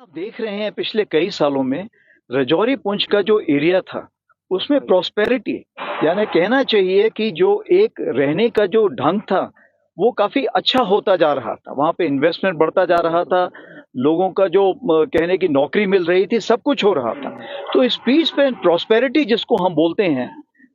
आप देख रहे हैं पिछले कई सालों में राजौरी पुंछ का जो एरिया था उसमें प्रॉस्पेरिटी यानी कहना चाहिए कि जो एक रहने का जो ढंग था वो काफी अच्छा होता जा रहा था। वहां पे इन्वेस्टमेंट बढ़ता जा रहा था, लोगों का जो कहने की नौकरी मिल रही थी, सब कुछ हो रहा था। तो इस पीस पे प्रॉस्पेरिटी जिसको हम बोलते हैं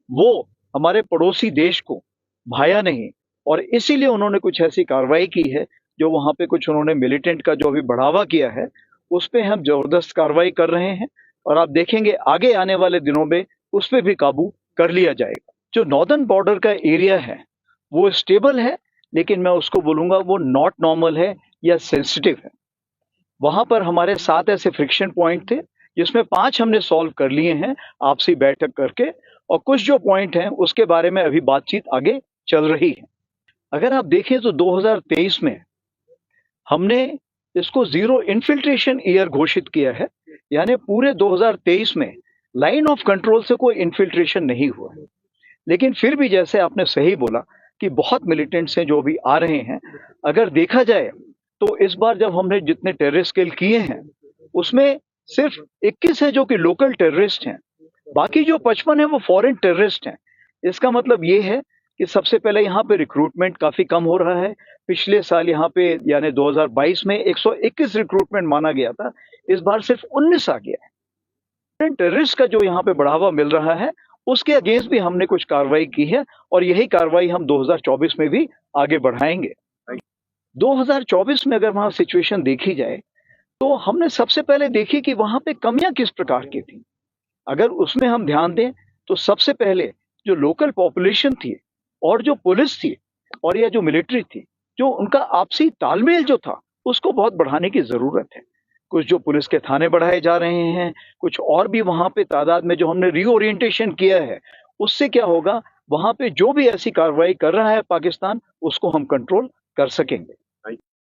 वो हमारे पड़ोसी देश को भाया नहीं, और इसीलिए उन्होंने कुछ ऐसी कार्रवाई की है जो वहां पे कुछ उन्होंने मिलिटेंट का जो अभी बढ़ावा किया है उस पे हम जबरदस्त कार्रवाई कर रहे हैं। और आप देखेंगे आगे आने वाले दिनों में उस पर भी काबू कर लिया जाएगा। जो नॉर्दर्न बॉर्डर का एरिया है वो स्टेबल है, लेकिन मैं उसको बोलूंगा वो नॉट नॉर्मल है या सेंसिटिव है। वहां पर हमारे 7 ऐसे फ्रिक्शन पॉइंट थे जिसमें 5 हमने सॉल्व कर लिए हैं आपसी बैठक करके, और कुछ जो पॉइंट हैं उसके बारे में अभी बातचीत आगे चल रही है। अगर आप देखें तो 2023 में हमने इसको जीरो इन्फिल्ट्रेशन ईयर घोषित किया है, यानी पूरे 2023 में लाइन ऑफ कंट्रोल से कोई इन्फिल्ट्रेशन नहीं हुआ। लेकिन फिर भी जैसे आपने सही बोला कि बहुत मिलिटेंट्स हैं जो भी आ रहे हैं। अगर देखा जाए तो इस बार जब हमने जितने टेररिस्ट किल किए हैं उसमें सिर्फ 21 है जो कि लोकल टेररिस्ट हैं, बाकी जो 55 है वो फॉरेन टेररिस्ट हैं। इसका मतलब ये है कि सबसे पहले यहाँ पे रिक्रूटमेंट काफी कम हो रहा है। पिछले साल यहाँ पे यानी 2022 में 121 रिक्रूटमेंट माना गया था, इस बार सिर्फ 19 आ गया है। टेररिस्ट का जो यहाँ पे बढ़ावा मिल रहा है उसके अगेंस्ट भी हमने कुछ कार्रवाई की है, और यही कार्रवाई हम 2024 में भी आगे बढ़ाएंगे। 2024 में अगर वहां सिचुएशन देखी जाए तो हमने सबसे पहले देखी कि वहां पे कमियां किस प्रकार की थी। अगर उसमें हम ध्यान दें तो सबसे पहले जो लोकल पॉपुलेशन थी और जो पुलिस थी और या जो मिलिट्री थी, जो उनका आपसी तालमेल जो था उसको बहुत बढ़ाने की जरूरत है। कुछ जो पुलिस के थाने बढ़ाए जा रहे हैं, कुछ और भी वहां पे तादाद में जो हमने रीओरिएंटेशन किया है, उससे क्या होगा, वहां पे जो भी ऐसी कार्रवाई कर रहा है पाकिस्तान उसको हम कंट्रोल कर सकेंगे।